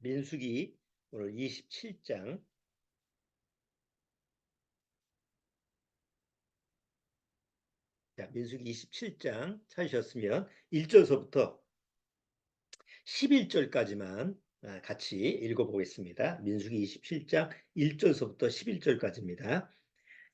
민수기 오늘 27장. 자, 민수기 27장 찾으셨으면 1절서부터 11절까지만 같이 읽어보겠습니다. 민수기 27장 1절서부터 11절까지입니다.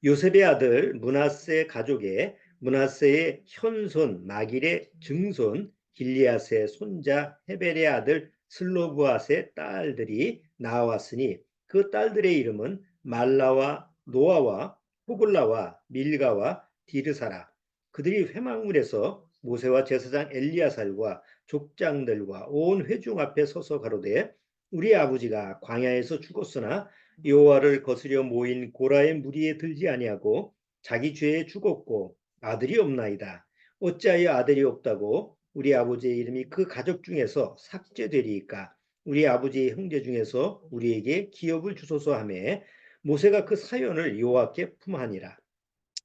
요셉의 아들 므낫세 가족의 므낫세의 현손 마길의 증손 길리앗의 손자 헤벨의 아들 슬로브앗의 딸들이 나왔으니 그 딸들의 이름은 말라와 노아와 호글라와 밀가와 디르사라. 그들이 회막물에서 모세와 제사장 엘리야살과 족장들과 온 회중 앞에 서서 가로되 우리 아버지가 광야에서 죽었으나 여호와를 거스려 모인 고라의 무리에 들지 아니하고 자기 죄에 죽었고 아들이 없나이다. 어찌하여 아들이 없다고 우리 아버지의 이름이 그 가족 중에서 삭제되리이까? 우리 아버지의 형제 중에서 우리에게 기업을 주소서 하매 모세가 그 사연을 여호와께 품하니라.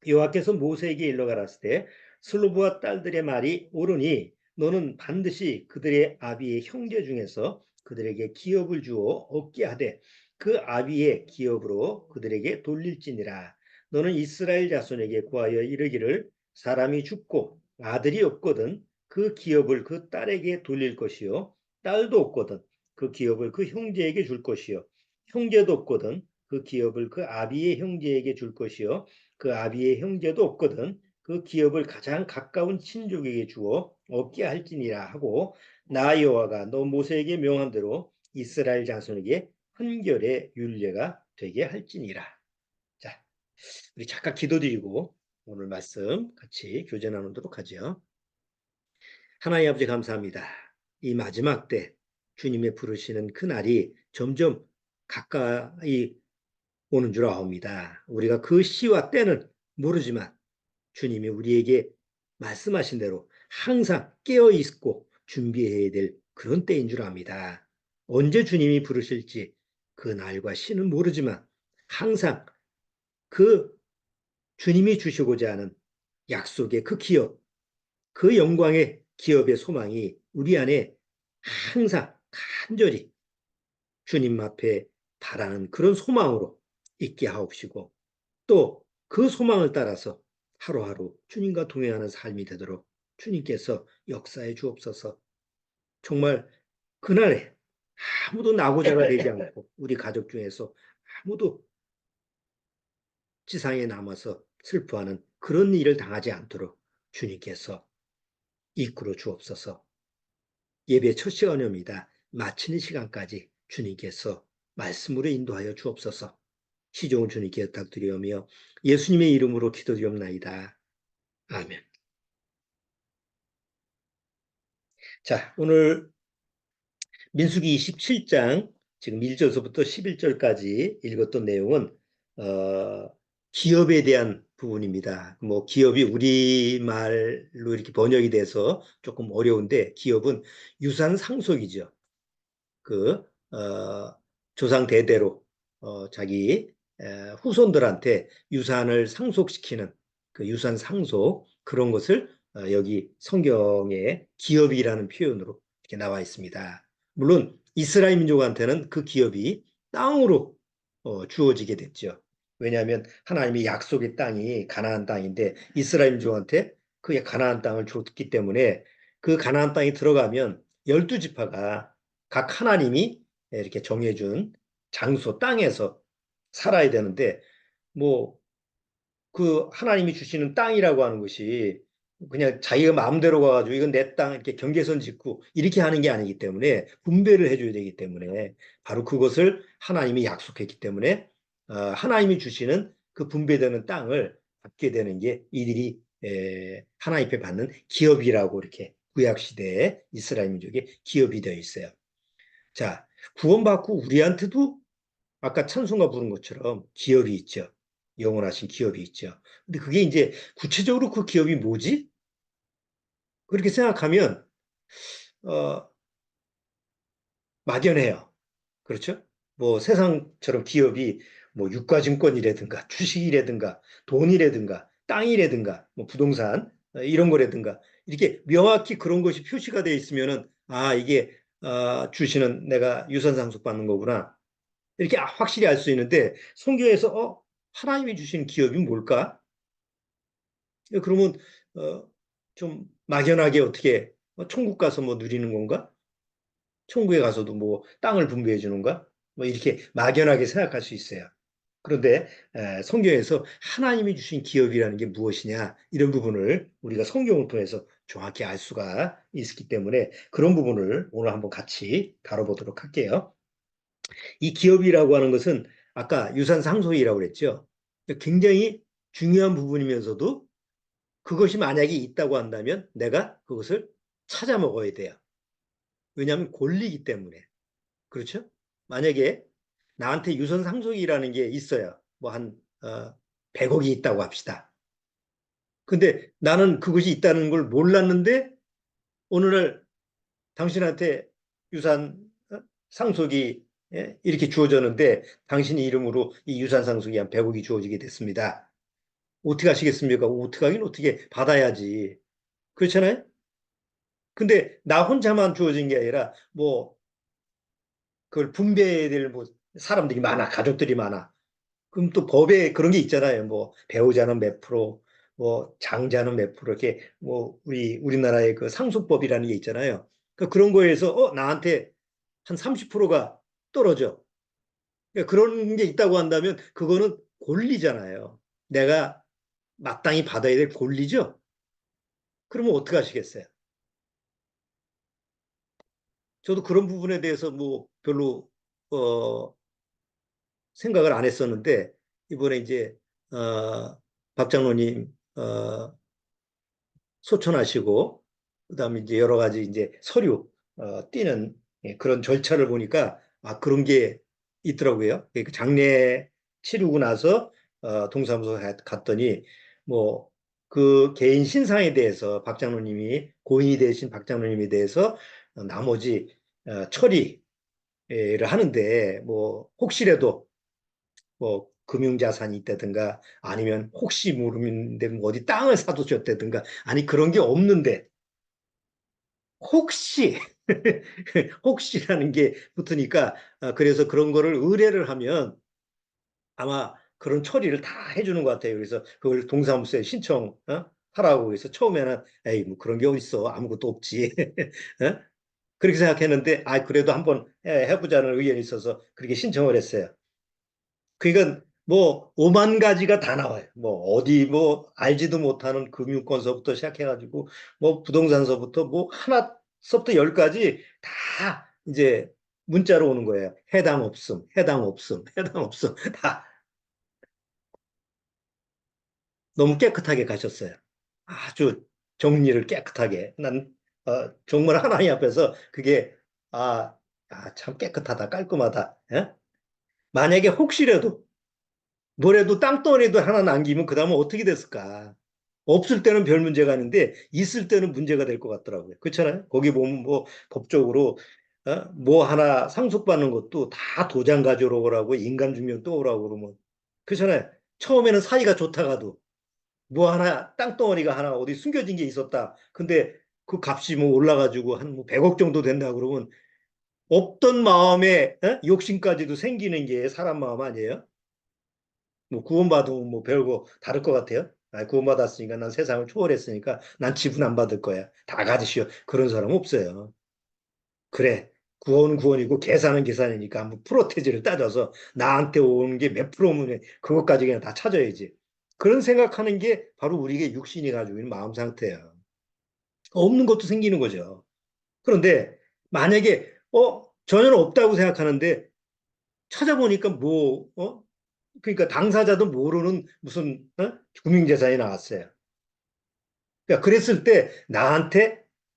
여호와께서 모세에게 일러 가라사대 때 슬로브와 딸들의 말이 옳으니 너는 반드시 그들의 아비의 형제 중에서 그들에게 기업을 주어 얻게 하되 그 아비의 기업으로 그들에게 돌릴지니라. 너는 이스라엘 자손에게 구하여 이르기를 사람이 죽고 아들이 없거든 그 기업을 그 딸에게 돌릴 것이요 딸도 없거든 그 기업을 그 형제에게 줄 것이요 형제도 없거든 그 기업을 그 아비의 형제에게 줄 것이요 그 아비의 형제도 없거든 그 기업을 가장 가까운 친족에게 주어 얻게 할지니라 하고 나 여호와가 너 모세에게 명한 대로 이스라엘 자손에게 한결의 율례가 되게 할지니라. 자, 우리 잠깐 기도드리고 오늘 말씀 같이 교제 나누도록 하죠. 하나님 아버지 감사합니다. 이 마지막 때 주님의 부르시는 그 날이 점점 가까이 오는 줄 아옵니다. 우리가 그 시와 때는 모르지만 주님이 우리에게 말씀하신 대로 항상 깨어 있고 준비해야 될 그런 때인 줄 압니다. 언제 주님이 부르실지 그 날과 시는 모르지만 항상 그 주님이 주시고자 하는 약속의 그 기업, 그 영광의 기업의 소망이 우리 안에 항상 간절히 주님 앞에 바라는 그런 소망으로 있게 하옵시고 또 그 소망을 따라서 하루하루 주님과 동행하는 삶이 되도록 주님께서 역사해 주옵소서. 정말 그날에 아무도 낙오자가 되지 않고 우리 가족 중에서 아무도 지상에 남아서 슬퍼하는 그런 일을 당하지 않도록 주님께서 이끌어 주옵소서. 예배 첫 시간입니다. 마치는 시간까지 주님께서 말씀으로 인도하여 주옵소서. 시종을 주님께 부탁드리오며 예수님의 이름으로 기도드리옵나이다. 아멘. 자, 오늘 민수기 27장 지금 1절서부터 11절까지 읽었던 내용은 기업에 대한 부분입니다. 뭐 기업이 우리말로 이렇게 번역이 돼서 조금 어려운데 기업은 유산 상속이죠. 그 조상 대대로 자기 후손들한테 유산을 상속시키는 그 유산 상속 그런 것을 여기 성경에 기업이라는 표현으로 이렇게 나와 있습니다. 물론 이스라엘 민족한테는 그 기업이 땅으로 주어지게 됐죠. 왜냐하면 하나님이 약속의 땅이 가나안 땅인데 이스라엘 민족한테 그 가나안 땅을 줬기 때문에 그 가나안 땅에 들어가면 12지파가 각 하나님이 이렇게 정해준 장소, 땅에서 살아야 되는데, 뭐, 그 하나님이 주시는 땅이라고 하는 것이 그냥 자기가 마음대로 가가지고 이건 내 땅 이렇게 경계선 짓고 이렇게 하는 게 아니기 때문에 분배를 해줘야 되기 때문에 바로 그것을 하나님이 약속했기 때문에 하나님이 주시는 그 분배되는 땅을 받게 되는 게 이들이 하나님 앞에 받는 기업이라고 이렇게 구약시대에 이스라엘 민족의 기업이 되어 있어요. 자, 구원받고 우리한테도 아까 찬송가 부른 것처럼 기업이 있죠. 영원하신 기업이 있죠. 근데 그게 이제 구체적으로 그 기업이 뭐지? 그렇게 생각하면 막연해요. 그렇죠? 뭐 세상처럼 기업이 뭐 유가증권이라든가 주식이라든가 돈이라든가 땅이라든가 뭐 부동산 이런 거라든가 이렇게 명확히 그런 것이 표시가 되어 있으면은 아 이게 주시는 내가 유산 상속받는 거구나. 이렇게 확실히 알 수 있는데 성경에서 하나님이 주신 기업이 뭘까? 그러면 어, 좀 막연하게 어떻게 천국 가서 뭐 누리는 건가? 천국에 가서도 뭐 땅을 분배해 주는가? 뭐 이렇게 막연하게 생각할 수 있어요. 그런데 성경에서 하나님이 주신 기업이라는 게 무엇이냐 이런 부분을 우리가 성경을 통해서 정확히 알 수가 있기 때문에 그런 부분을 오늘 한번 같이 다뤄보도록 할게요. 이 기업이라고 하는 것은 아까 유산 상속이라고 그랬죠. 굉장히 중요한 부분이면서도 그것이 만약에 있다고 한다면 내가 그것을 찾아 먹어야 돼요. 왜냐하면 권리이기 때문에. 그렇죠? 만약에 나한테 유선 상속이라는 게 있어요. 뭐 한 100억이 있다고 합시다. 근데 나는 그것이 있다는 걸 몰랐는데 어느 날 당신한테 유산 상속이 이렇게 주어졌는데 당신이 이름으로 이 유산 상속이 한 100억이 주어지게 됐습니다. 어떻게 하시겠습니까? 어떻게 하긴 어떻게 받아야지. 그렇잖아요? 근데 나 혼자만 주어진 게 아니라 뭐 그걸 분배해야 될 뭐 사람들이 많아, 가족들이 많아. 그럼 또 법에 그런 게 있잖아요. 뭐 배우자는 몇 프로, 뭐 장자는 몇 프로 이렇게 뭐 우리나라의 그 상속법이라는 게 있잖아요. 그러니까 그런 거에서 나한테 한 30%가 떨어져. 그러니까 그런 게 있다고 한다면 그거는 권리잖아요. 내가 마땅히 받아야 될 권리죠. 그러면 어떻게 하시겠어요? 저도 그런 부분에 대해서 뭐 별로 어, 생각을 안 했었는데 이번에 이제 박 장로님 소천하시고 그다음에 이제 여러 가지 이제 서류 띄는 그런 절차를 보니까 그런 게 있더라고요. 그 장례 치르고 나서 동사무소 갔더니 뭐 그 개인 신상에 대해서 박 장로님이 고인이 되신 박 장로님에 대해서 나머지 처리를 하는데 뭐 혹시라도 뭐 금융자산이 있다든가 아니면 혹시 모르는데 뭐 어디 땅을 사두셨다든가 아니 그런 게 없는데 혹시 혹시라는 게 붙으니까 그래서 그런 거를 의뢰를 하면 아마 그런 처리를 다 해주는 것 같아요. 그래서 그걸 동사무소에 신청 하라고 해서 처음에는 에이 뭐 그런 게 어딨어 아무것도 없지 어? 그렇게 생각했는데 그래도 한번 해보자는 의견이 있어서 그렇게 신청을 했어요. 그러니까 뭐 오만 가지가 다 나와요. 뭐 어디 뭐 알지도 못하는 금융권서부터 시작해가지고 뭐 부동산서부터 뭐 하나서부터 열까지 다 이제 문자로 오는 거예요. 해당 없음, 해당 없음, 해당 없음 다 너무 깨끗하게 가셨어요. 아주 정리를 깨끗하게. 난 정말 하나님 앞에서 그게 참 깨끗하다, 깔끔하다. 예? 만약에 혹시라도 뭐래도 땅덩어리도 하나 남기면 그 다음은 어떻게 됐을까? 없을 때는 별 문제가 아닌데 있을 때는 문제가 될 것 같더라고요. 그렇잖아요? 거기 보면 뭐 법적으로 뭐 하나 상속받는 것도 다 도장 가져오라고 인감증명 또 오라고 그러면 그렇잖아요. 처음에는 사이가 좋다가도 뭐 하나 땅덩어리가 하나 어디 숨겨진 게 있었다. 근데 그 값이 뭐 올라가지고 한뭐 100억 정도 된다 그러면 없던 마음에 욕심까지도 생기는 게 사람 마음 아니에요? 뭐 구원받으면 뭐 별거 다를 것 같아요. 구원받았으니까 난 세상을 초월했으니까 난 지분 안 받을 거야. 다 가지시오. 그런 사람 없어요. 그래. 구원은 구원이고 계산은 계산이니까 한번 프로테지를 따져서 나한테 오는 게 몇 프로면 그것까지 그냥 다 찾아야지. 그런 생각하는 게 바로 우리에게 육신이 가지고 있는 마음 상태예요. 없는 것도 생기는 거죠. 그런데 만약에 전혀 없다고 생각하는데 찾아보니까 그러니까 당사자도 모르는 무슨 금융재산이 나왔어요. 그러니까 그랬을 때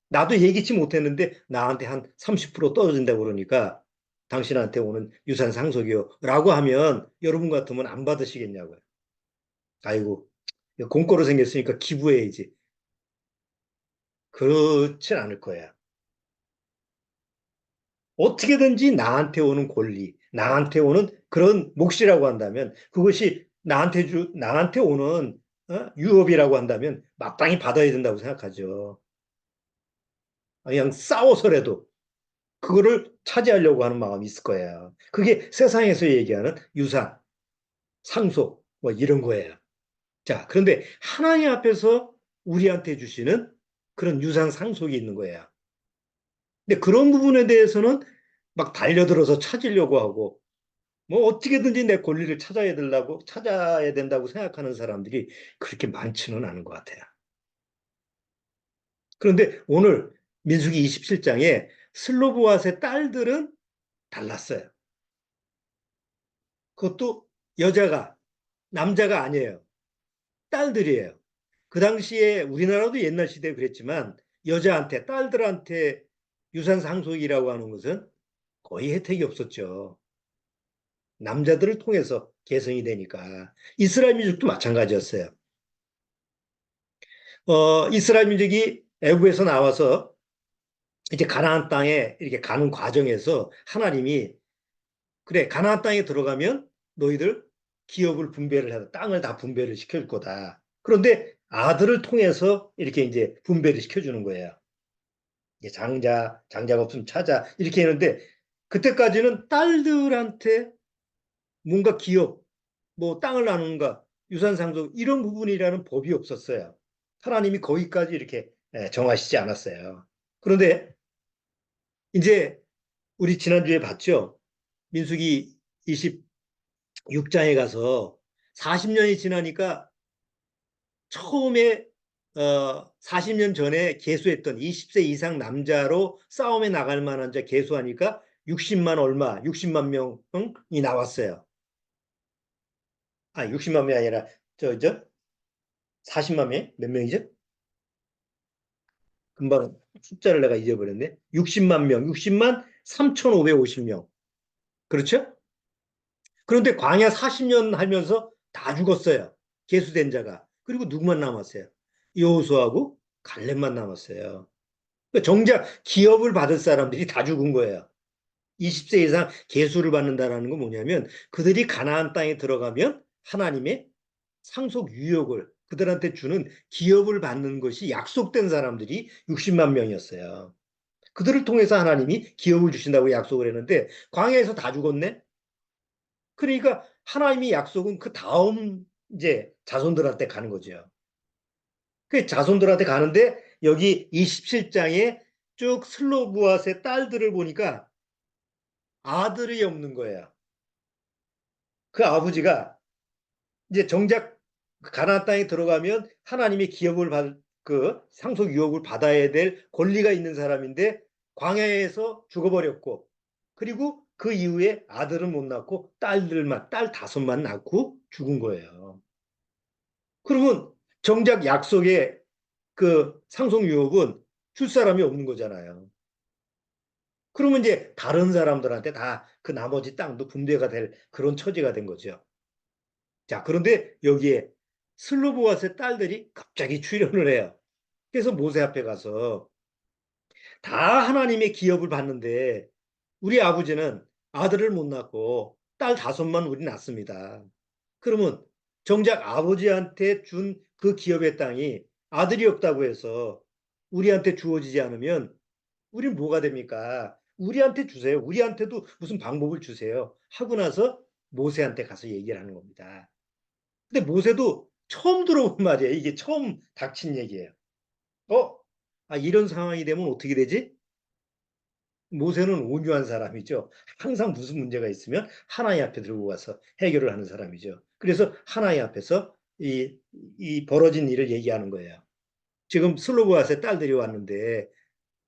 나도 예기치 못했는데 나한테 한 30% 떨어진다고 그러니까 당신한테 오는 유산 상속이요라고 하면 여러분 같으면 안 받으시겠냐고요. 아이고 공짜로 생겼으니까 기부해야지. 그렇진 않을 거야. 어떻게든지 나한테 오는 권리, 나한테 오는 그런 몫이라고 한다면 그것이 나한테 오는 유업이라고 한다면 마땅히 받아야 된다고 생각하죠. 그냥 싸워서라도. 그거를 차지하려고 하는 마음이 있을 거예요. 그게 세상에서 얘기하는 유산, 상속, 뭐 이런 거예요. 자, 그런데 하나님 앞에서 우리한테 주시는 그런 유산 상속이 있는 거예요. 근데 그런 부분에 대해서는 막 달려들어서 찾으려고 하고, 뭐 어떻게든지 내 권리를 찾아야 된다고 생각하는 사람들이 그렇게 많지는 않은 것 같아요. 그런데 오늘 민수기 27장에 슬로보아스의 딸들은 달랐어요. 그것도 여자가, 남자가 아니에요. 딸들이에요. 그 당시에 우리나라도 옛날 시대에 그랬지만 여자한테, 딸들한테 유산 상속이라고 하는 것은 거의 혜택이 없었죠. 남자들을 통해서 계승이 되니까. 이스라엘 민족도 마찬가지였어요. 이스라엘 민족이 애굽에서 나와서 이제 가나안 땅에 이렇게 가는 과정에서 하나님이 그래, 가나안 땅에 들어가면 너희들 기업을 분배를 해서 땅을 다 분배를 시켜줄 거다. 그런데 아들을 통해서 이렇게 이제 분배를 시켜주는 거예요. 이제 장자가 없으면 찾아 이렇게 했는데 그때까지는 딸들한테 뭔가 기업, 뭐 땅을 나누는가, 유산상속 이런 부분이라는 법이 없었어요. 하나님이 거기까지 이렇게 정하시지 않았어요. 그런데 이제 우리 지난주에 봤죠? 민수기 26장에 가서 40년이 지나니까 처음에 40년 전에 계수했던 20세 이상 남자로 싸움에 나갈 만한 자 계수하니까 60만 명이 나왔어요. 아, 60만 명이 아니라 저 40만 명? 몇 명이죠? 금방 숫자를 내가 잊어버렸네. 60만 명, 60만 3,550명. 그렇죠? 그런데 광야 40년 하면서 다 죽었어요. 계수된 자가. 그리고 누구만 남았어요? 여호수아하고 갈렙만 남았어요. 그러니까 정작 기업을 받을 사람들이 다 죽은 거예요. 20세 이상 계수를 받는다라는 건 뭐냐면 그들이 가나안 땅에 들어가면 하나님의 상속 유역을 그들한테 주는 기업을 받는 것이 약속된 사람들이 60만 명이었어요. 그들을 통해서 하나님이 기업을 주신다고 약속을 했는데 광야에서 다 죽었네. 그러니까 하나님의 약속은 그 다음 이제 자손들한테 가는 거죠. 그 자손들한테 가는데 여기 27장에 쭉 슬로브앗의 딸들을 보니까 아들이 없는 거예요. 그 아버지가 이제 정작 가나안 땅에 들어가면 하나님의 기업을 그 상속 유업을 받아야 될 권리가 있는 사람인데 광야에서 죽어버렸고 그리고 그 이후에 아들은 못 낳고 딸 다섯만 낳고 죽은 거예요. 그러면 정작 약속의 그 상속 유업은 줄 사람이 없는 거잖아요. 그러면 이제 다른 사람들한테 다 그 나머지 땅도 분배가 될 그런 처지가 된 거죠. 자, 그런데 여기에 슬로보아스의 딸들이 갑자기 출현을 해요. 그래서 모세 앞에 가서 다 하나님의 기업을 받는데 우리 아버지는 아들을 못 낳고 딸 다섯만 우리 낳습니다. 그러면 정작 아버지한테 준 그 기업의 땅이 아들이 없다고 해서 우리한테 주어지지 않으면 우린 뭐가 됩니까? 우리한테 주세요. 우리한테도 무슨 방법을 주세요. 하고 나서 모세한테 가서 얘기를 하는 겁니다. 근데 모세도 처음 들어본 말이에요. 이게 처음 닥친 얘기예요. 어? 아, 이런 상황이 되면 어떻게 되지? 모세는 온유한 사람이죠. 항상 무슨 문제가 있으면 하나님 앞에 들고 가서 해결을 하는 사람이죠. 그래서 하나님 앞에서 이 벌어진 일을 얘기하는 거예요. 지금 슬로보아스의 딸들이 왔는데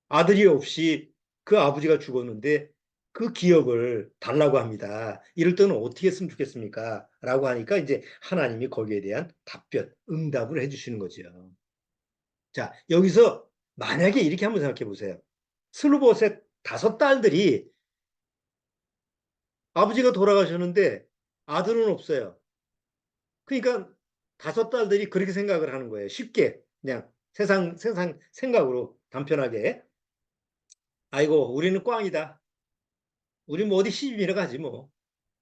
아들이 없이 그 아버지가 죽었는데 그 기업을 달라고 합니다. 이럴 때는 어떻게 했으면 좋겠습니까? 라고 하니까 이제 하나님이 거기에 대한 답변, 응답을 해주시는 거죠. 자, 여기서 만약에 이렇게 한번 생각해 보세요. 슬로보스의 다섯 딸들이 아버지가 돌아가셨는데 아들은 없어요. 그러니까 다섯 딸들이 그렇게 생각을 하는 거예요. 쉽게 그냥 세상 생각으로 간편하게. 아이고, 우리는 꽝이다. 우리 뭐 어디 시집이나 가지 뭐.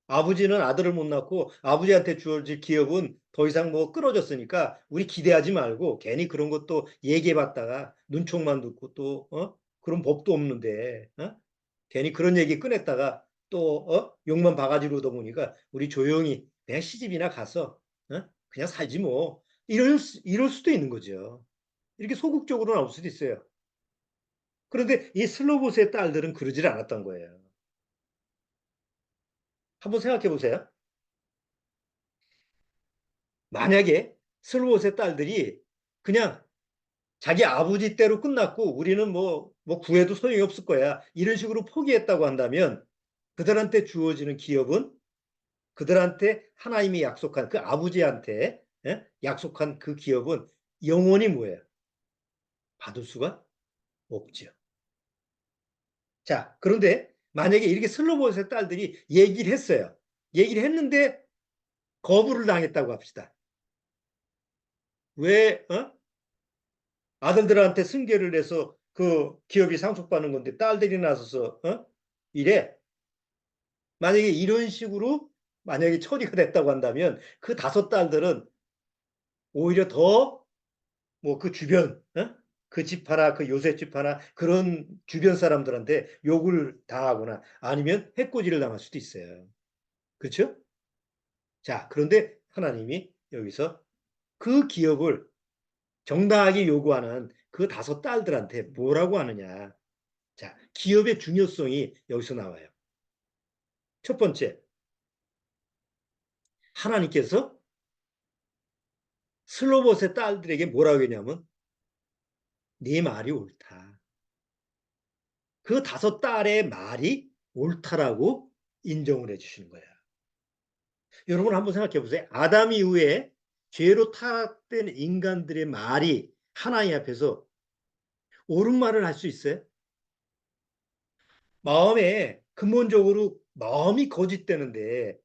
아버지는 아들을 못 낳고 아버지한테 주어질 기업은 더 이상 뭐 끊어졌으니까 우리 기대하지 말고 괜히 그런 것도 얘기해 봤다가 눈총만 듣고 또 그런 법도 없는데 괜히 그런 얘기 꺼냈다가 또 욕만 바가지로 얻어 보니까 우리 조용히 그냥 시집이나 가서 그냥 살지 뭐 이럴 수도 있는 거죠. 이렇게 소극적으로 나올 수도 있어요. 그런데 이 슬로보스의 딸들은 그러질 않았던 거예요. 한번 생각해 보세요. 만약에 슬로보스의 딸들이 그냥 자기 아버지 때로 끝났고 우리는 뭐 구해도 소용이 없을 거야. 이런 식으로 포기했다고 한다면 그들한테 주어지는 기업은 그들한테 하나님이 약속한 그 아버지한테 약속한 그 기업은 영원히 뭐예요? 받을 수가 없죠. 자, 그런데 만약에 이렇게 슬로보스의 딸들이 얘기를 했어요. 얘기를 했는데 거부를 당했다고 합시다. 왜 아들들한테 승계를 해서 그 기업이 상속받는 건데 딸들이 나서서 이래. 만약에 이런 식으로 만약에 처리가 됐다고 한다면 그 다섯 딸들은 오히려 더 뭐 그 주변 그 집 하나 그 요셉 집 하나 그런 주변 사람들한테 욕을 당하거나 아니면 해코지를 당할 수도 있어요. 그렇죠? 자, 그런데 하나님이 여기서 그 기업을 정당하게 요구하는 그 다섯 딸들한테 뭐라고 하느냐. 자, 기업의 중요성이 여기서 나와요. 첫 번째, 하나님께서 슬로봇의 딸들에게 뭐라고 했냐면 네 말이 옳다. 그 다섯 딸의 말이 옳다라고 인정을 해주시는 거야. 여러분 한번 생각해 보세요. 아담 이후에 죄로 타락된 인간들의 말이 하나님 앞에서 옳은 말을 할 수 있어요? 마음에 근본적으로 마음이 거짓되는데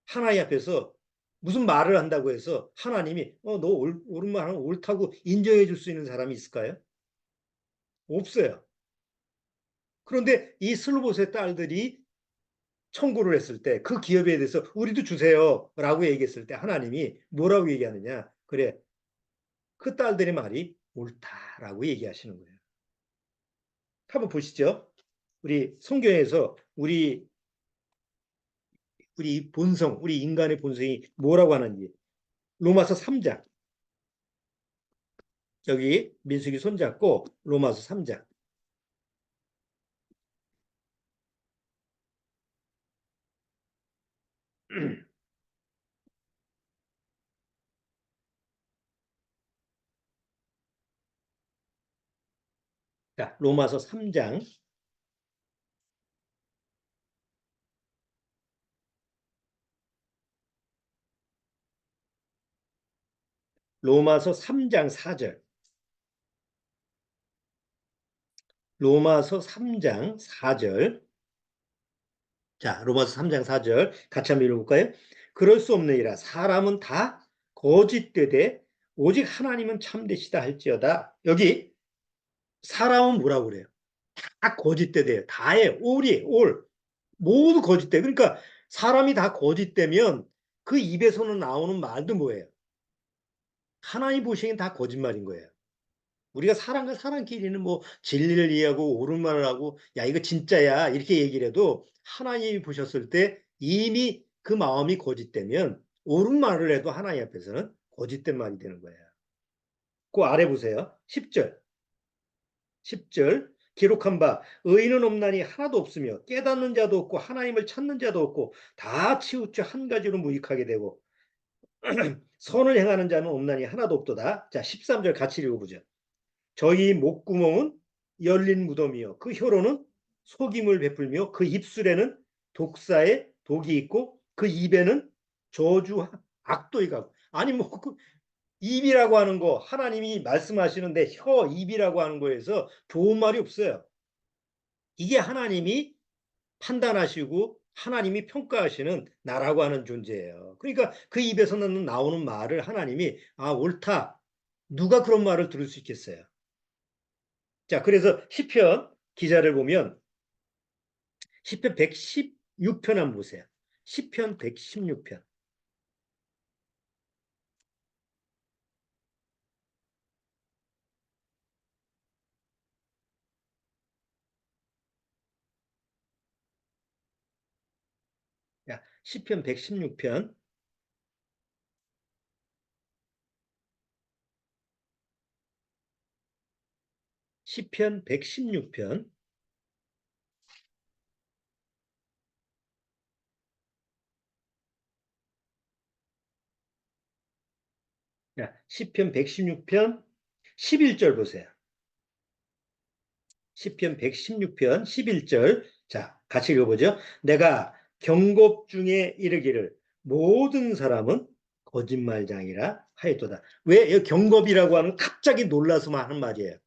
하나님 앞에서 무슨 말을 한다고 해서 하나님이 너 옳은 말 하면 옳다고 인정해 줄 수 있는 사람이 있을까요? 없어요. 그런데 이 슬로봇의 딸들이 청구를 했을 때 그 기업에 대해서 우리도 주세요라고 얘기했을 때 하나님이 뭐라고 얘기하느냐? 그래, 그 딸들의 말이 옳다라고 얘기하시는 거예요. 한번 보시죠. 우리 성경에서 우리 본성, 우리 인간의 본성이 뭐라고 하는지 로마서 3장 여기 민수기 손잡고 로마서 3장 자, 로마서 3장 로마서 3장 4절 로마서 3장 4절 자, 로마서 3장 4절 같이 한번 읽어볼까요? 그럴 수 없느니라 사람은 다 거짓되되 오직 하나님은 참되시다 할지어다. 여기 사람은 뭐라고 그래요? 다 거짓되대요. 다해 올 모두 거짓돼. 그러니까 사람이 다 거짓되면 그 입에서는 나오는 말도 뭐예요? 하나님 보시기엔 다 거짓말인 거예요. 우리가 사람과 사람끼리는 뭐 진리를 이해하고 옳은 말을 하고 야 이거 진짜야 이렇게 얘기를 해도 하나님이 보셨을 때 이미 그 마음이 거짓되면 옳은 말을 해도 하나님 앞에서는 거짓된 말이 되는 거예요. 그 아래 보세요. 10절 10절 기록한 바 의인은 없나니 하나도 없으며 깨닫는 자도 없고 하나님을 찾는 자도 없고 다 치우쳐 한 가지로 무익하게 되고 선을 행하는 자는 없나니 하나도 없도다. 자 13절 같이 읽어보죠. 저희 목구멍은 열린 무덤이요 그 혀로는 속임을 베풀며 그 입술에는 독사의 독이 있고 그 입에는 저주 악도이 가고 아니 뭐그 입이라고 하는 거 하나님이 말씀하시는데 입이라고 하는 거에서 좋은 말이 없어요. 이게 하나님이 판단하시고 하나님이 평가하시는 나라고 하는 존재예요. 그러니까 그 입에서 나오는 말을 하나님이 옳다. 누가 그런 말을 들을 수 있겠어요? 자, 그래서 시편 기자를 보면 시편 116편 한번 보세요. 시편 116편. 야, 시편 116편. 시편 116편. 야, 시편 116편 11절 보세요. 시편 116편 11절. 자, 같이 읽어보죠. 내가 경곡 중에 이르기를 모든 사람은 거짓말장이라 하였도다. 왜 경겁이라고 하는 갑자기 놀라서만 하는 말이에요.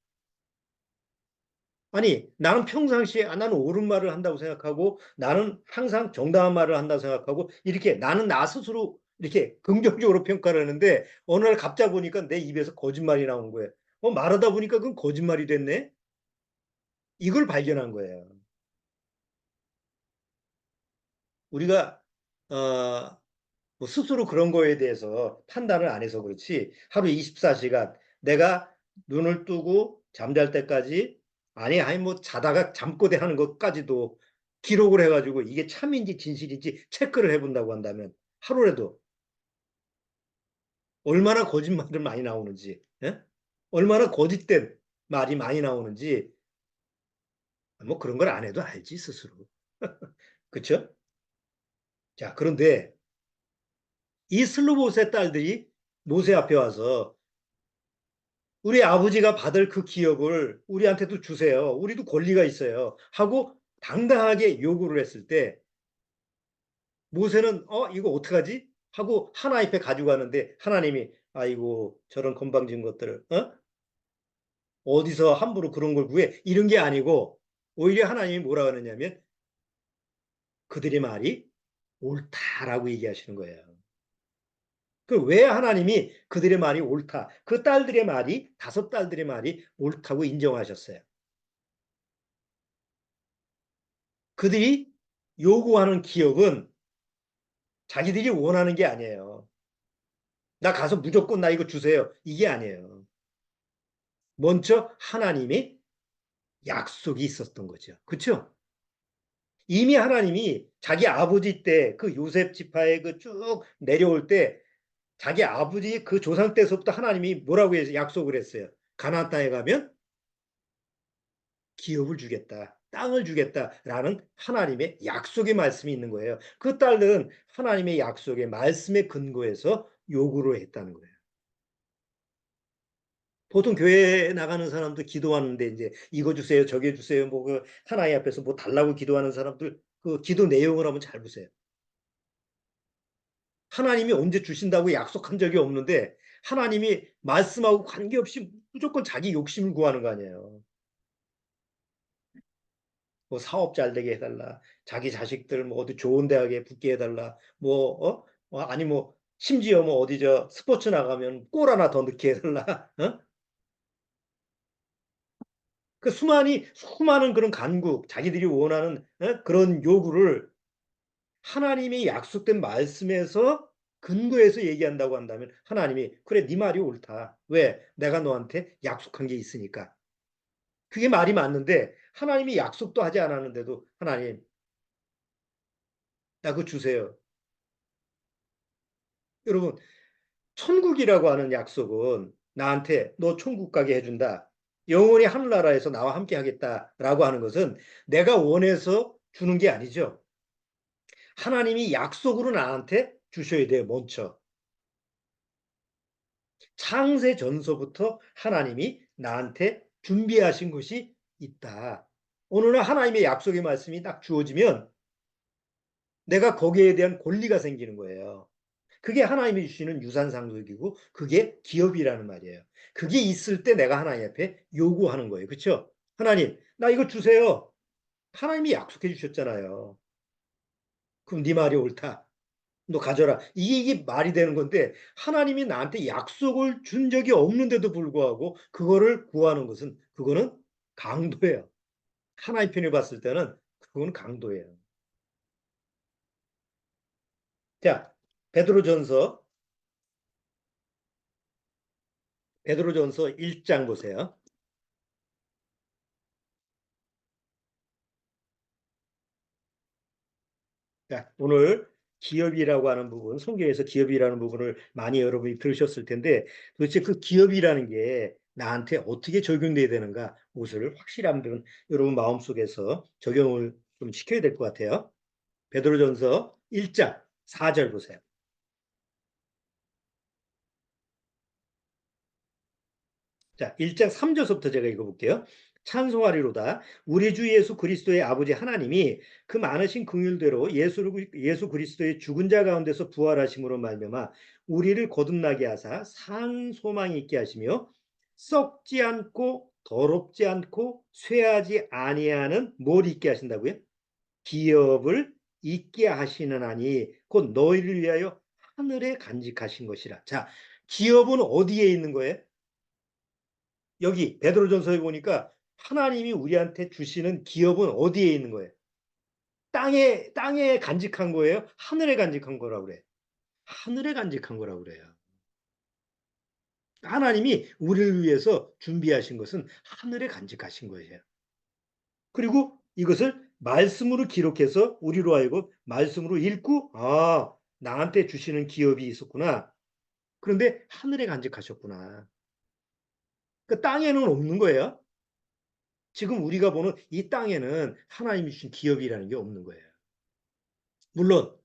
아니, 나는 평상시에 나는 옳은 말을 한다고 생각하고 나는 항상 정당한 말을 한다고 생각하고 이렇게 나는 나 스스로 이렇게 긍정적으로 평가를 하는데 어느 날 갑자기 보니까 내 입에서 거짓말이 나온 거예요. 말하다 보니까 그건 거짓말이 됐네. 이걸 발견한 거예요. 우리가 뭐 스스로 그런 거에 대해서 판단을 안 해서 그렇지 하루 24시간 내가 눈을 뜨고 잠잘 때까지 아니 뭐 자다가 잠꼬대 하는 것까지도 기록을 해가지고 이게 참인지 진실인지 체크를 해본다고 한다면 하루라도 얼마나 거짓말을 많이 나오는지, 예? 얼마나 거짓된 말이 많이 나오는지 뭐 그런 걸 안 해도 알지 스스로. 그렇죠? 자, 그런데 이 슬로보스의 딸들이 모세 앞에 와서 우리 아버지가 받을 그 기업을 우리한테도 주세요. 우리도 권리가 있어요. 하고 당당하게 요구를 했을 때 모세는 이거 어떡하지? 하고 하나님 앞에 가지고 가는데 하나님이 아이고 저런 건방진 것들을 어디서 함부로 그런 걸 구해? 이런 게 아니고 오히려 하나님이 뭐라 그러냐면 그들의 말이 옳다라고 얘기하시는 거예요. 그 왜 하나님이 그들의 말이 옳다. 그 딸들의 말이 다섯 딸들의 말이 옳다고 인정하셨어요. 그들이 요구하는 기업은 자기들이 원하는 게 아니에요. 나 가서 무조건 나 이거 주세요. 이게 아니에요. 먼저 하나님의 약속이 있었던 거죠. 그렇죠? 이미 하나님이 자기 아버지 때 그 요셉 지파에 그 쭉 내려올 때 자기 아버지 그 조상 때서부터 하나님이 뭐라고 해서 약속을 했어요. 가나안 땅에 가면 기업을 주겠다. 땅을 주겠다라는 하나님의 약속의 말씀이 있는 거예요. 그 딸들은 하나님의 약속의 말씀에 근거해서 요구를 했다는 거예요. 보통 교회에 나가는 사람들 기도하는데 이제 이거 주세요, 저게 주세요, 뭐 그 하나님 앞에서 뭐 달라고 기도하는 사람들 그 기도 내용을 한번 잘 보세요. 하나님이 언제 주신다고 약속한 적이 없는데 하나님이 말씀하고 관계없이 무조건 자기 욕심을 구하는 거 아니에요. 뭐 사업 잘 되게 해달라, 자기 자식들 뭐 어디 좋은 대학에 붙게 해달라, 아니 뭐 심지어 뭐 어디 저 스포츠 나가면 골 하나 더 넣게 해달라, 그 수많은 그런 간구, 자기들이 원하는 그런 요구를 하나님이 약속된 말씀에서 근거해서 얘기한다고 한다면 하나님이 그래 네 말이 옳다. 왜? 내가 너한테 약속한 게 있으니까. 그게 말이 맞는데 하나님이 약속도 하지 않았는데도 하나님 나 그거 주세요. 여러분 천국이라고 하는 약속은 나한테 너 천국 가게 해준다. 영원히 하늘나라에서 나와 함께 하겠다라고 하는 것은 내가 원해서 주는 게 아니죠. 하나님이 약속으로 나한테 주셔야 돼요, 먼저. 창세 전서부터 하나님이 나한테 준비하신 것이 있다. 어느 날 하나님의 약속의 말씀이 딱 주어지면 내가 거기에 대한 권리가 생기는 거예요. 그게 하나님이 주시는 유산상속이고 그게 기업이라는 말이에요. 그게 있을 때 내가 하나님 앞에 요구하는 거예요. 그렇죠? 하나님, 나 이거 주세요. 하나님이 약속해 주셨잖아요. 그럼 네 말이 옳다. 너 가져라. 이게 말이 되는 건데 하나님이 나한테 약속을 준 적이 없는데도 불구하고 그거를 구하는 것은 그거는 강도예요. 하나님 편에 봤을 때는 그건 강도예요. 자, 베드로전서 베드로전서 1장 보세요. 자, 오늘 기업이라고 하는 부분, 성경에서 기업이라는 부분을 많이 여러분이 들으셨을 텐데 도대체 그 기업이라는 게 나한테 어떻게 적용돼야 되는가? 그것을 확실히 한번 여러분 마음속에서 적용을 좀 시켜야 될 것 같아요. 베드로전서 1장 4절 보세요. 자, 1장 3절부터 제가 읽어볼게요. 찬송하리로다. 우리 주 예수 그리스도의 아버지 하나님이 그 많으신 긍휼대로 예수 그리스도의 죽은 자 가운데서 부활하심으로 말미암아 우리를 거듭나게 하사 산 소망이 있게 하시며 썩지 않고 더럽지 않고 쇠하지 아니하는 뭘 있게 하신다고요? 기업을 있게 하시는 아니 곧 너희를 위하여 하늘에 간직하신 것이라. 자, 기업은 어디에 있는 거예요? 여기 베드로전서에 보니까 하나님이 우리한테 주시는 기업은 어디에 있는 거예요? 땅에 간직한 거예요? 하늘에 간직한 거라고 그래. 하늘에 간직한 거라고 그래요. 하나님이 우리를 위해서 준비하신 것은 하늘에 간직하신 거예요. 그리고 이것을 말씀으로 기록해서 우리로 하여금 말씀으로 읽고 나한테 주시는 기업이 있었구나. 그런데 하늘에 간직하셨구나. 그 땅에는 없는 거예요. 지금 우리가 보는 이 땅에는 하나님이 주신 기업이라는 게 없는 거예요. 물론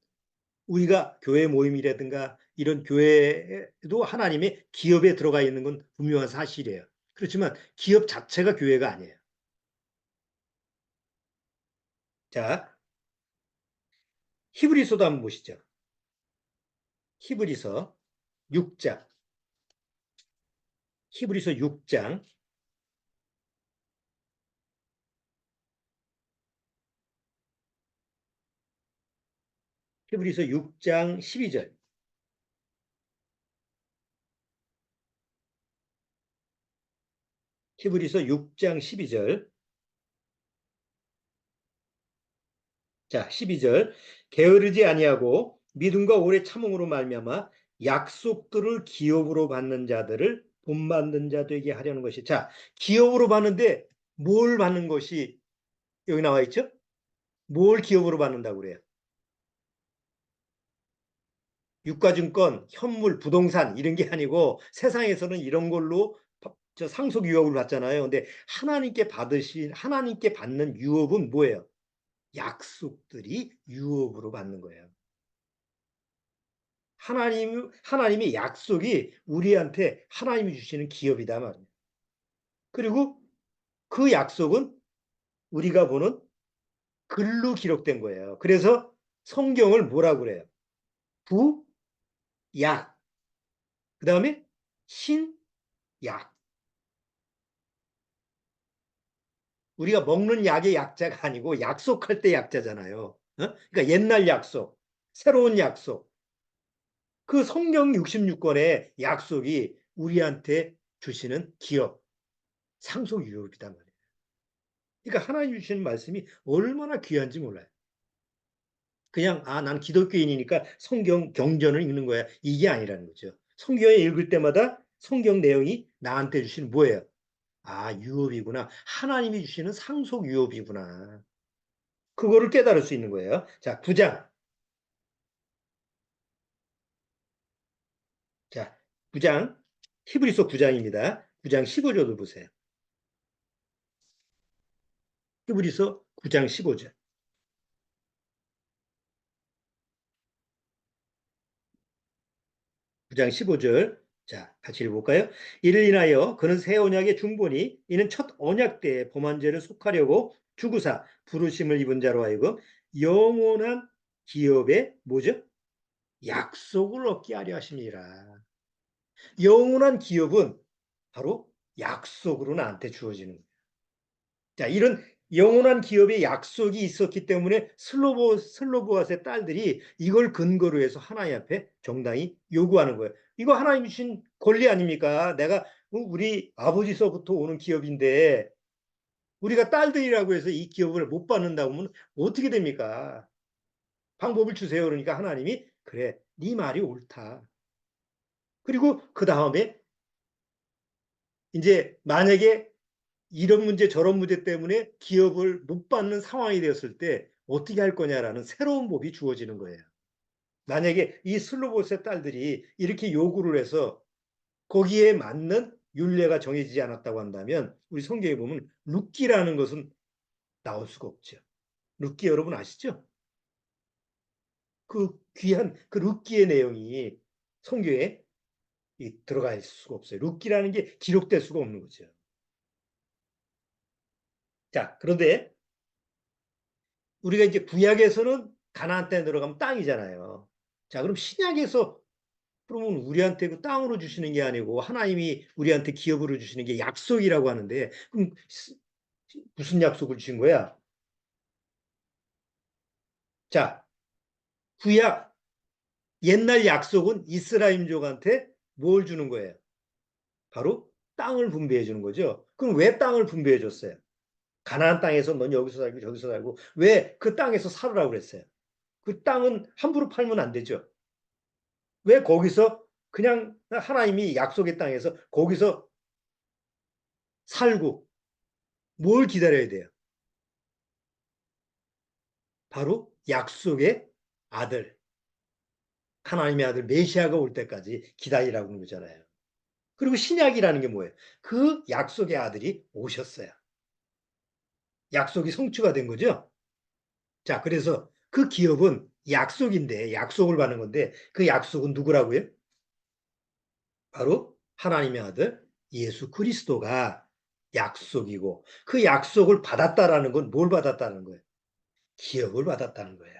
우리가 교회 모임이라든가 이런 교회도 하나님의 기업에 들어가 있는 건 분명한 사실이에요. 그렇지만 기업 자체가 교회가 아니에요. 자, 히브리서도 한번 보시죠. 히브리서 6장. 히브리서 6장. 히브리서 6장 12절. 히브리서 6장 12절. 자, 12절. 게으르지 아니하고 믿음과 오래 참음으로 말미암아 약속들을 기업으로 받는 자들을 본받는 자 되게 하려는 것이. 자, 기업으로 받는데 뭘 받는 것이 여기 나와 있죠? 뭘 기업으로 받는다고 그래요? 유가증권, 현물, 부동산 이런 게 아니고 세상에서는 이런 걸로 상속 유업을 받잖아요. 근데 하나님께 받는 유업은 뭐예요? 약속들이 유업으로 받는 거예요. 하나님의 약속이 우리한테 하나님이 주시는 기업이다 말이에요. 그리고 그 약속은 우리가 보는 글로 기록된 거예요. 그래서 성경을 뭐라고 그래요? 부, 약, 그 다음에 신, 약. 우리가 먹는 약의 약자가 아니고 약속할 때 약자잖아요. 어? 그러니까 옛날 약속, 새로운 약속. 그 성경 66권의 약속이 우리한테 주시는 기업, 상속 유업이단 말이에요. 그러니까 하나님 주시는 말씀이 얼마나 귀한지 몰라요. 그냥 난 기독교인이니까 성경 경전을 읽는 거야. 이게 아니라는 거죠. 성경에 읽을 때마다 성경 내용이 나한테 주시는 뭐예요? 유업이구나. 하나님이 주시는 상속 유업이구나. 그거를 깨달을 수 있는 거예요. 자, 9장. 자, 9장. 히브리서 9장입니다. 9장 15절도 보세요. 히브리서 9장 15절. 9장 15절. 자, 같이 읽어볼까요? 이를 인하여 그는 새 언약의 중보니 이는 첫 언약 때에 범한 죄를 속하려고 주구사 부르심을 입은 자로 하여금 영원한 기업의 뭐죠? 약속을 얻게 하려 하심이라. 영원한 기업은 바로 약속으로 나한테 주어지는 거예요. 자, 이런 영원한 기업의 약속이 있었기 때문에 슬로보아스의 딸들이 이걸 근거로 해서 하나님 앞에 정당히 요구하는 거예요. 이거 하나님 주신 권리 아닙니까? 내가 우리 아버지서부터 오는 기업인데 우리가 딸들이라고 해서 이 기업을 못 받는다고 하면 어떻게 됩니까? 방법을 주세요. 그러니까 하나님이 그래, 네 말이 옳다. 그리고 그 다음에 이제 만약에 이런 문제 저런 문제 때문에 기업을 못 받는 상황이 되었을 때 어떻게 할 거냐라는 새로운 법이 주어지는 거예요. 만약에 이 슬로보스의 딸들이 이렇게 요구를 해서 거기에 맞는 율례가 정해지지 않았다고 한다면 우리 성경에 보면 룻기라는 것은 나올 수가 없죠. 룻기 여러분 아시죠? 그 귀한 그 룻기의 내용이 성경에 들어가 있을 수가 없어요. 룻기라는 게 기록될 수가 없는 거죠. 자, 그런데 우리가 이제 구약에서는 가나안 땅에 들어가면 땅이잖아요. 자, 그럼 신약에서 그러면 우리한테 그 땅으로 주시는 게 아니고 하나님이 우리한테 기업으로 주시는 게 약속이라고 하는데 그럼 무슨 약속을 주신 거야? 자, 구약 옛날 약속은 이스라엘족한테 뭘 주는 거예요? 바로 땅을 분배해 주는 거죠. 그럼 왜 땅을 분배해 줬어요? 가나안 땅에서 넌 여기서 살고 저기서 살고 왜 그 땅에서 살으라고 그랬어요? 그 땅은 함부로 팔면 안 되죠. 왜 거기서 그냥 하나님이 약속의 땅에서 거기서 살고 뭘 기다려야 돼요? 바로 약속의 아들, 하나님의 아들 메시아가 올 때까지 기다리라고 하는 거잖아요. 그리고 신약이라는 게 뭐예요? 그 약속의 아들이 오셨어요. 약속이 성취가 된 거죠. 자, 그래서 그 기업은 약속인데 약속을 받는 건데 그 약속은 누구라고요? 바로 하나님의 아들 예수 그리스도가 약속이고 그 약속을 받았다라는 건 뭘 받았다는 거예요? 기업을 받았다는 거예요.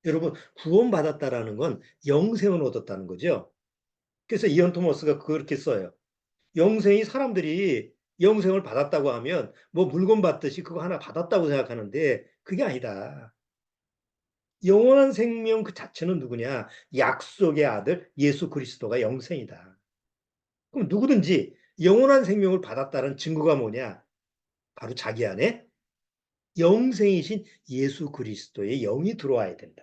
여러분 구원받았다라는 건 영생을 얻었다는 거죠. 그래서 이언 토머스가 그렇게 써요. 영생이 사람들이 영생을 받았다고 하면 뭐 물건 받듯이 그거 하나 받았다고 생각하는데 그게 아니다. 영원한 생명 그 자체는 누구냐? 약속의 아들 예수 그리스도가 영생이다. 그럼 누구든지 영원한 생명을 받았다는 증거가 뭐냐? 바로 자기 안에 영생이신 예수 그리스도의 영이 들어와야 된다.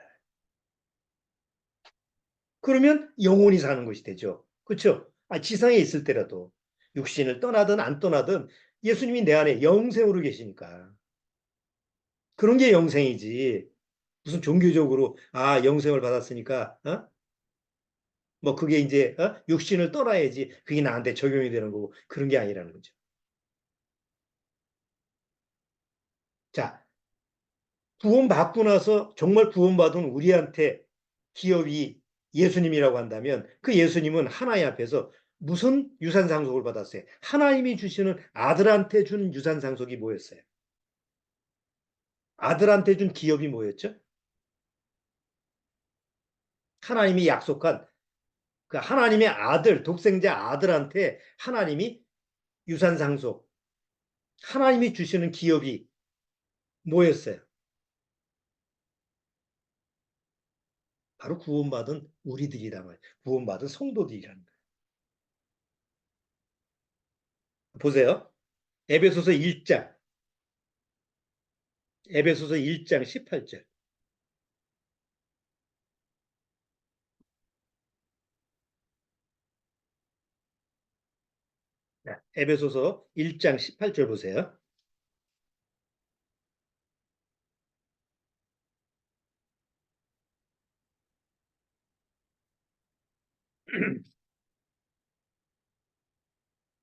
그러면 영원히 사는 것이 되죠. 그렇죠? 지상에 있을 때라도 육신을 떠나든 안 떠나든 예수님이 내 안에 영생으로 계시니까 그런 게 영생이지. 무슨 종교적으로 영생을 받았으니까 뭐 그게 이제 육신을 떠나야지 그게 나한테 적용이 되는 거고 그런 게 아니라는 거죠. 자, 구원받고 나서 정말 구원받은 우리한테 기업이 예수님이라고 한다면 그 예수님은 하나님 앞에서 무슨 유산상속을 받았어요? 하나님이 주시는 아들한테 준 유산상속이 뭐였어요? 아들한테 준 기업이 뭐였죠? 하나님이 약속한 그 하나님의 아들, 독생자 아들한테 하나님이 유산상속, 하나님이 주시는 기업이 뭐였어요? 바로 구원받은 우리들이란 말이에요. 구원받은 성도들이란 말이에요. 보세요. 에베소서 1장, 에베소서 1장 18절. 에베소서 1장 18절 보세요.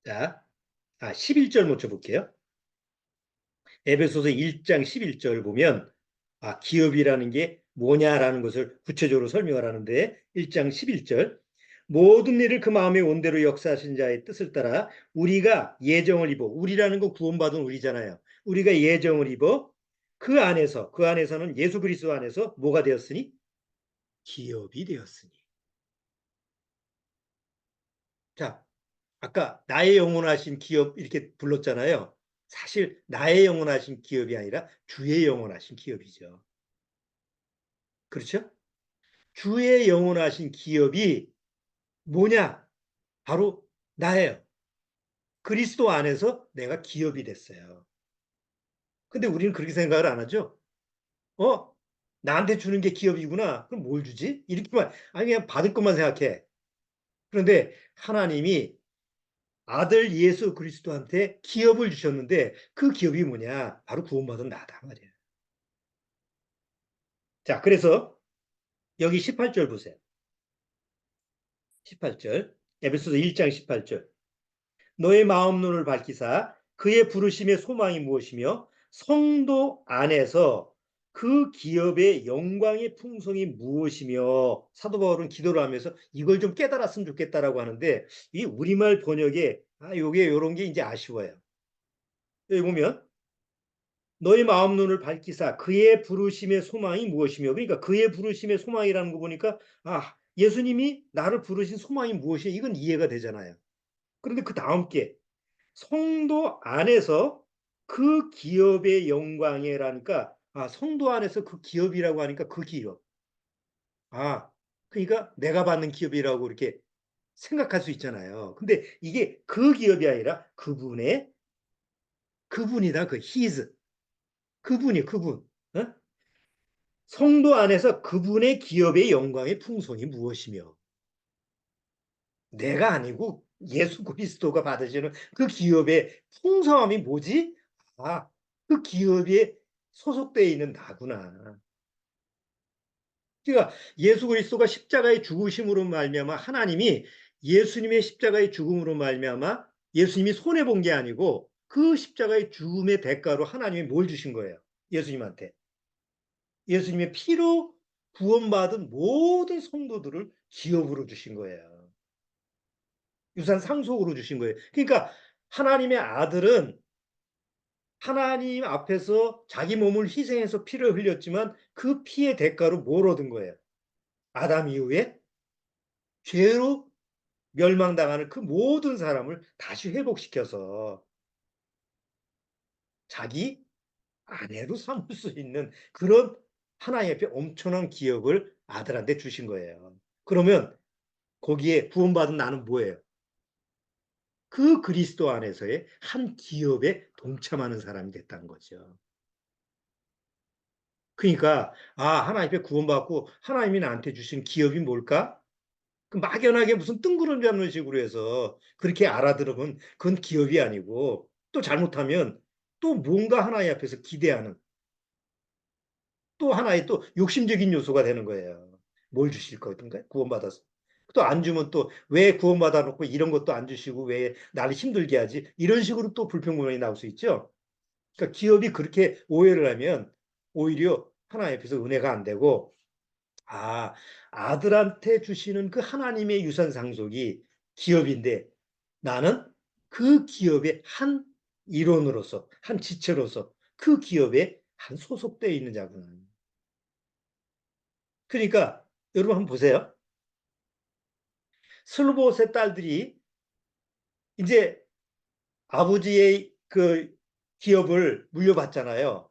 자, 11절 먼저 볼게요. 에베소서 1장 11절 보면 기업이라는 게 뭐냐라는 것을 구체적으로 설명을 하는데 1장 11절 모든 일을 그 마음의 온대로 역사하신 자의 뜻을 따라 우리가 예정을 입어 우리라는 건 구원받은 우리잖아요. 우리가 예정을 입어 그 안에서는 예수 그리스도 안에서 뭐가 되었으니 기업이 되었으니. 자, 아까 나의 영원하신 기업 이렇게 불렀잖아요. 사실 나의 영원하신 기업이 아니라 주의 영원하신 기업이죠. 그렇죠? 주의 영원하신 기업이 뭐냐? 바로 나예요. 그리스도 안에서 내가 기업이 됐어요. 근데 우리는 그렇게 생각을 안 하죠. 어? 나한테 주는 게 기업이구나. 그럼 뭘 주지? 이렇게만 아니 그냥 받을 것만 생각해. 그런데 하나님이 아들 예수 그리스도한테 기업을 주셨는데 그 기업이 뭐냐? 바로 구원받은 나다 말이에요. 자, 그래서 여기 18절 보세요. 18절. 에베소서 1장 18절. 너의 마음 눈을 밝히사 그의 부르심의 소망이 무엇이며 성도 안에서 그 기업의 영광의 풍성이 무엇이며 사도 바울은 기도를 하면서 이걸 좀 깨달았으면 좋겠다라고 하는데 이 우리말 번역에 요게 요런 게 이제 아쉬워요. 여기 보면 너의 마음 눈을 밝히사 그의 부르심의 소망이 무엇이며 그러니까 그의 부르심의 소망이라는 거 보니까 예수님이 나를 부르신 소망이 무엇이냐 이건 이해가 되잖아요. 그런데 그 다음 게 성도 안에서 그 기업의 영광이라니까 성도 안에서 그 기업이라고 하니까 그 기업. 그러니까 내가 받는 기업이라고 이렇게 생각할 수 있잖아요. 근데 이게 그 기업이 아니라 그분이다. 그 his. 그분. 어? 성도 안에서 그분의 기업의 영광의 풍성이 무엇이며 내가 아니고 예수 그리스도가 받으시는 그 기업의 풍성함이 뭐지? 그 기업에 소속되어 있는 나구나. 그러니까 예수 그리스도가 십자가의 죽으심으로 말미암아 하나님이 예수님의 십자가의 죽음으로 말미암아 예수님이 손해 본 게 아니고 그 십자가의 죽음의 대가로 하나님이 뭘 주신 거예요? 예수님한테. 예수님의 피로 구원받은 모든 성도들을 기업으로 주신 거예요. 유산 상속으로 주신 거예요. 그러니까 하나님의 아들은 하나님 앞에서 자기 몸을 희생해서 피를 흘렸지만 그 피의 대가로 뭘 얻은 거예요? 아담 이후에 죄로 멸망당하는 그 모든 사람을 다시 회복시켜서 자기 아내로 삼을 수 있는 그런 하나님 앞에 엄청난 기업을 아들한테 주신 거예요. 그러면 거기에 구원받은 나는 뭐예요? 그 그리스도 안에서의 한 기업에 동참하는 사람이 됐다는 거죠. 그러니까 하나님 앞에 구원받고 하나님이 나한테 주신 기업이 뭘까? 그 막연하게 무슨 뜬구름 잡는 식으로 해서 그렇게 알아들으면 그건 기업이 아니고 또 잘못하면 또 뭔가 하나님 앞에서 기대하는 또 하나의 또 욕심적인 요소가 되는 거예요. 뭘 주실 거든가 구원받아서. 또 안 주면 또 왜 구원받아 놓고 이런 것도 안 주시고 왜 나를 힘들게 하지? 이런 식으로 또 불평불만이 나올 수 있죠. 그러니까 기업이 그렇게 오해를 하면 오히려 하나님 앞에서 은혜가 안 되고 아들한테 주시는 그 하나님의 유산 상속이 기업인데 나는 그 기업의 한 일원으로서, 한 지체로서 그 기업에 한 소속되어 있는 자구나. 그러니까 여러분 한번 보세요. 슬로보스의 딸들이 이제 아버지의 그 기업을 물려받잖아요.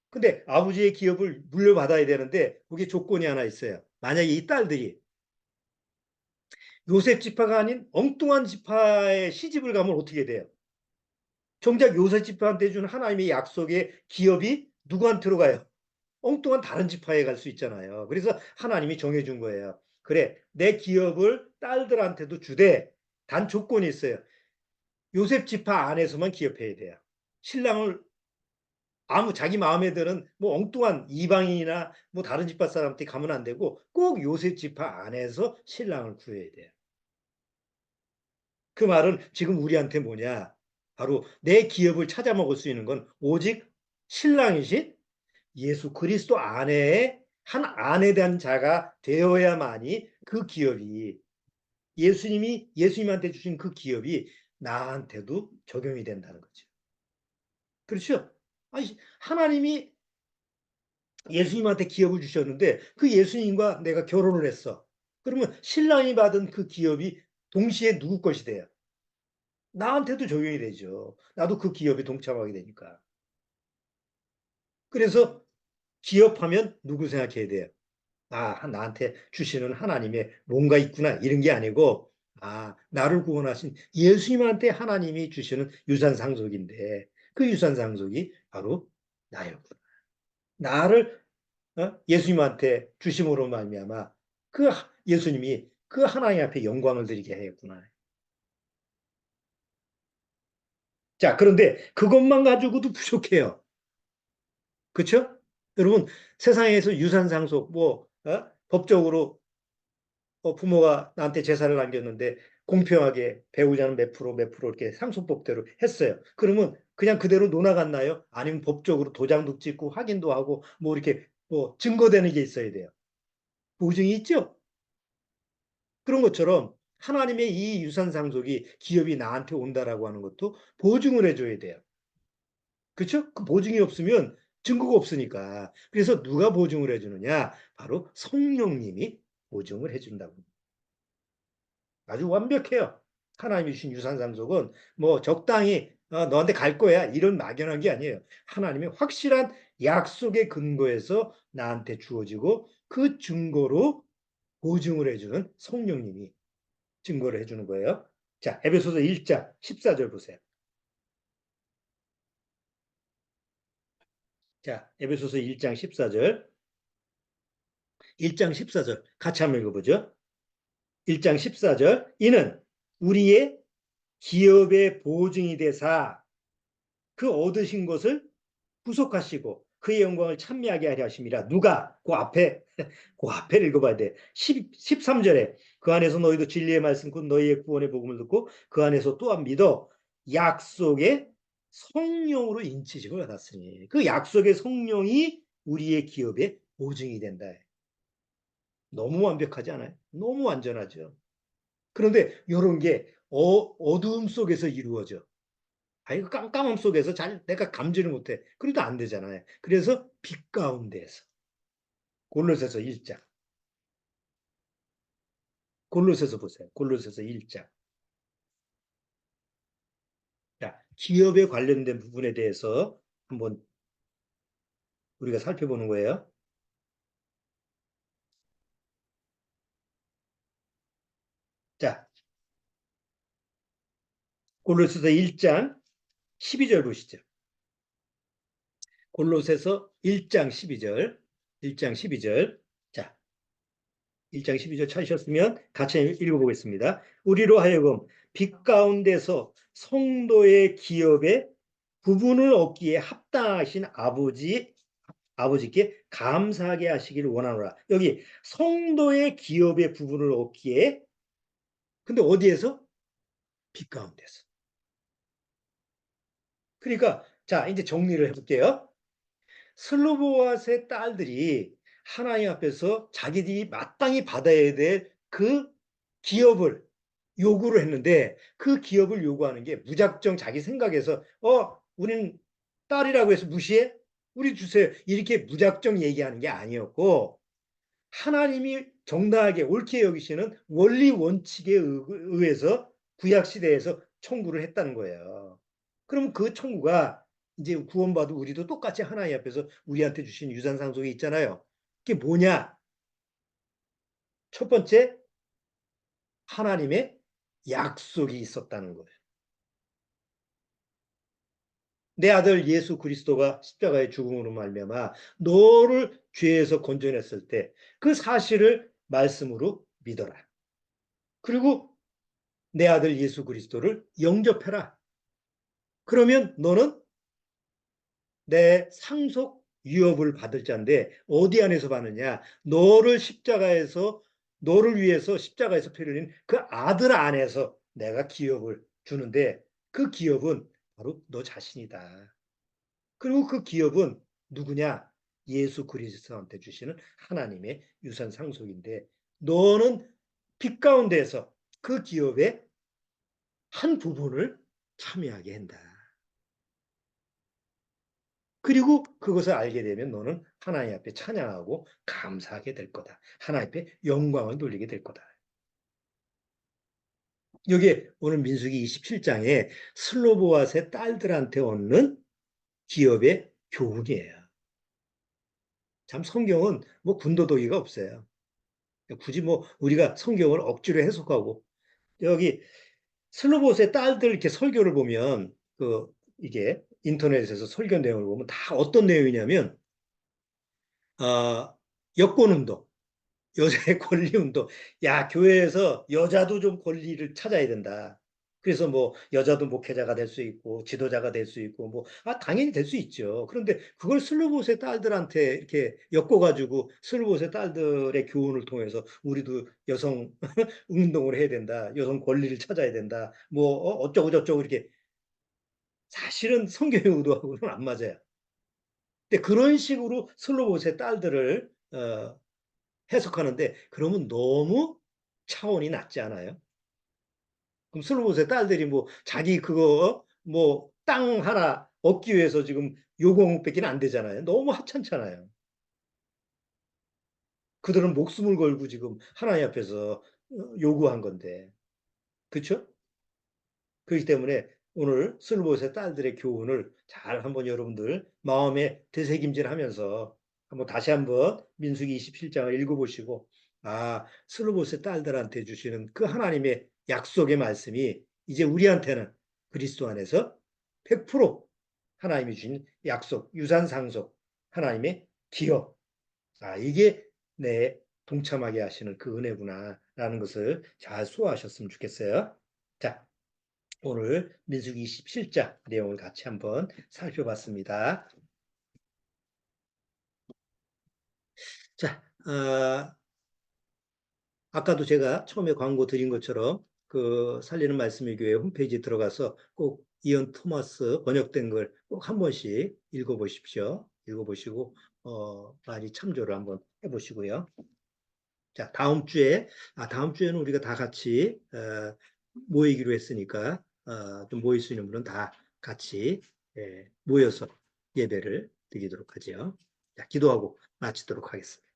근데 아버지의 기업을 물려받아야 되는데 그게 조건이 하나 있어요. 만약에 이 딸들이 요셉 지파가 아닌 엉뚱한 지파에 시집을 가면 어떻게 돼요? 정작 요셉 지파한테 준 하나님의 약속의 기업이 누구한테로 가요? 엉뚱한 다른 지파에 갈 수 있잖아요. 그래서 하나님이 정해준 거예요. 그래, 내 기업을 딸들한테도 주되 단 조건이 있어요. 요셉 지파 안에서만 기업해야 돼요. 신랑을 자기 마음에 드는 뭐 엉뚱한 이방인이나 뭐 다른 지파 사람한테 가면 안 되고 꼭 요셉 지파 안에서 신랑을 구해야 돼요. 그 말은 지금 우리한테 뭐냐? 바로 내 기업을 찾아 먹을 수 있는 건 오직 신랑이신 예수 그리스도 안에 한 안에 대한 자가 되어야만이 그 기업이 예수님한테 주신 그 기업이 나한테도 적용이 된다는 거죠. 그렇죠? 하나님이 예수님한테 기업을 주셨는데 그 예수님과 내가 결혼을 했어. 그러면 신랑이 받은 그 기업이 동시에 누구 것이 돼요? 나한테도 적용이 되죠. 나도 그 기업에 동참하게 되니까. 그래서 기업하면 누구 생각해야 돼요? 나한테 주시는 하나님의 뭔가 있구나. 이런 게 아니고, 나를 구원하신 예수님한테 하나님이 주시는 유산상속인데, 그 유산상속이 바로 나였구나. 나를 예수님한테 주심으로 말미암아 그 예수님이 그 하나님 앞에 영광을 드리게 하였구나. 자, 그런데 그것만 가지고도 부족해요. 그렇죠? 여러분 세상에서 유산상속 법적으로 부모가 나한테 재산을 남겼는데 공평하게 배우자는 몇 프로 이렇게 상속법대로 했어요. 그러면 그냥 그대로 논아갔나요? 아니면 법적으로 도장도 찍고 확인도 하고 뭐 이렇게 뭐 증거되는 게 있어야 돼요. 보증이 있죠? 그런 것처럼 하나님의 이 유산 상속이 기업이 나한테 온다라고 하는 것도 보증을 해줘야 돼요. 그렇죠? 그 보증이 없으면 증거가 없으니까. 그래서 누가 보증을 해주느냐? 바로 성령님이 보증을 해준다고. 아주 완벽해요. 하나님이 주신 유산 상속은 뭐 적당히 너한테 갈 거야 이런 막연한 게 아니에요. 하나님의 확실한 약속의 근거에서 나한테 주어지고 그 증거로 보증을 해주는 성령님이 증거를 해주는 거예요. 자, 에베소서 1장 14절 보세요. 자, 에베소서 1장 14절. 1장 14절 같이 한번 읽어보죠. 1장 14절. 이는 우리의 기업의 보증이 되사 그 얻으신 것을 구속하시고 그의 영광을 찬미하게 하려 하심이라. 누가? 그 앞에 읽어봐야 돼. 13절에 그 안에서 너희도 진리의 말씀 곧 너희의 구원의 복음을 듣고 그 안에서 또한 믿어 약속의 성령으로 인치심을 받았으니 그 약속의 성령이 우리의 기업의 보증이 된다. 너무 완벽하지 않아요? 너무 완전하죠. 그런데 이런 게 어두움 속에서 이루어져. 아이 깜깜함 속에서 잘 내가 감지를 못해. 그래도 안 되잖아요. 그래서 빛 가운데에서 골로새서 1장. 골로새서 보세요. 골로새서 1장. 자, 기업에 관련된 부분에 대해서 한번 우리가 살펴보는 거예요. 자, 골로새서 1장 12절 보시죠. 골로새서 1장 12절. 1장 12절. 자, 1장 12절 찾으셨으면 같이 읽어보겠습니다. 우리로 하여금 빛 가운데서 성도의 기업에 부분을 얻기에 합당하신 아버지께 감사하게 하시기를 원하노라. 여기 성도의 기업의 부분을 얻기에 근데 어디에서? 빛 가운데서. 그러니까 자 이제 정리를 해볼게요. 슬로보아스의 딸들이 하나님 앞에서 자기들이 마땅히 받아야 될 그 기업을 요구를 했는데 그 기업을 요구하는 게 무작정 자기 생각에서 우린 딸이라고 해서 무시해? 우리 주세요. 이렇게 무작정 얘기하는 게 아니었고 하나님이 정당하게 옳게 여기시는 원리 원칙에 의해서 구약 시대에서 청구를 했다는 거예요. 그럼 그 청구가 이제 구원받은 우리도 똑같이 하나님 앞에서 우리한테 주신 유산 상속이 있잖아요. 그게 뭐냐? 첫 번째 하나님의 약속이 있었다는 거예요. 내 아들 예수 그리스도가 십자가의 죽음으로 말미암아 너를 죄에서 건져냈을 때 그 사실을 말씀으로 믿어라. 그리고 내 아들 예수 그리스도를 영접해라. 그러면 너는 내 상속 유업을 받을 자인데 어디 안에서 받느냐? 너를 위해서 십자가에서 피를 흘린 그 아들 안에서 내가 기업을 주는데 그 기업은 바로 너 자신이다. 그리고 그 기업은 누구냐? 예수 그리스도한테 주시는 하나님의 유산 상속인데 너는 빛 가운데에서 그 기업의 한 부분을 참여하게 한다. 그리고 그것을 알게 되면 너는 하나님 앞에 찬양하고 감사하게 될 거다. 하나님 앞에 영광을 돌리게 될 거다. 여기에 오늘 민수기 27장에 슬로보아스의 딸들한테 얻는 기업의 교훈이에요. 참 성경은 뭐 군더더기가 없어요. 굳이 뭐 우리가 성경을 억지로 해석하고 여기 슬로보스의 딸들 이렇게 설교를 보면 이게 인터넷에서 설교 내용을 보면 다 어떤 내용이냐면 여권 운동, 여자의 권리 운동. 야, 교회에서 여자도 좀 권리를 찾아야 된다. 그래서 뭐 여자도 목회자가 될 수 있고 지도자가 될 수 있고 뭐 당연히 될 수 있죠. 그런데 그걸 슬로보스의 딸들한테 이렇게 엮어가지고 슬로보스의 딸들의 교훈을 통해서 우리도 여성 운동을 해야 된다, 여성 권리를 찾아야 된다, 뭐 어쩌고 저쩌고 이렇게 사실은 성경의 의도하고는 안 맞아요. 근데 그런 식으로 슬로보스의 딸들을 해석하는데 그러면 너무 차원이 낮지 않아요? 그럼 슬로보스의 딸들이 뭐 자기 그거 뭐 땅 하나 얻기 위해서 지금 요구밖에 안 되잖아요. 너무 하찮잖아요. 그들은 목숨을 걸고 지금 하나님 앞에서 요구한 건데. 그렇죠? 그렇기 때문에 오늘 슬로보스의 딸들의 교훈을 잘 한번 여러분들 마음에 되새김질하면서 한번 다시 한번 민수기 27장을 읽어보시고 슬로보스의 딸들한테 주시는 그 하나님의 약속의 말씀이 이제 우리한테는 그리스도 안에서 100% 하나님이 주신 약속, 유산상속, 하나님의 기업. 이게 내 동참하게 하시는 그 은혜구나라는 것을 잘 소화하셨으면 좋겠어요. 자, 오늘 민수기 27장 내용을 같이 한번 살펴봤습니다. 자, 아까도 제가 처음에 광고 드린 것처럼 그 살리는 말씀의 교회 홈페이지에 들어가서 꼭 이언 토마스 번역된 걸 꼭 한 번씩 읽어보십시오. 읽어보시고 많이 참조를 한번 해보시고요. 자, 다음 주에는 우리가 다 같이 모이기로 했으니까 좀 모일 수 있는 분은 다 같이 모여서 예배를 드리도록 하죠. 자, 기도하고 마치도록 하겠습니다.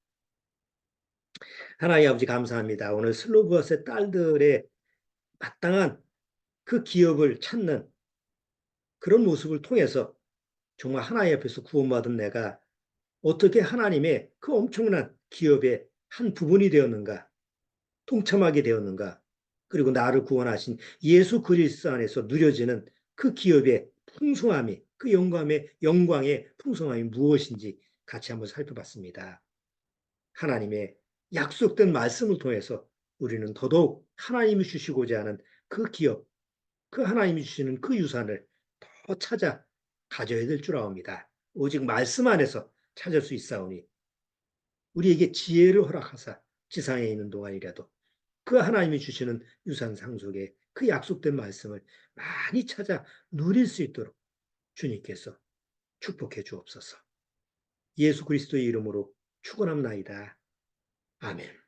하나님 아버지 감사합니다. 오늘 슬로브엇의 딸들의 마땅한 그 기업을 찾는 그런 모습을 통해서 정말 하나님 앞에서 구원받은 내가 어떻게 하나님의 그 엄청난 기업의 한 부분이 되었는가, 동참하게 되었는가, 그리고 나를 구원하신 예수 그리스도 안에서 누려지는 그 기업의 풍성함이, 그 영광의 풍성함이 무엇인지 같이 한번 살펴봤습니다. 하나님의 약속된 말씀을 통해서 우리는 더더욱 하나님이 주시고자 하는 그 기업, 그 하나님이 주시는 그 유산을 더 찾아 가져야 될 줄 아옵니다. 오직 말씀 안에서 찾을 수 있사오니 우리에게 지혜를 허락하사 지상에 있는 동안이라도 그 하나님이 주시는 유산 상속의 그 약속된 말씀을 많이 찾아 누릴 수 있도록 주님께서 축복해 주옵소서. 예수 그리스도의 이름으로 축원합나이다. 아멘.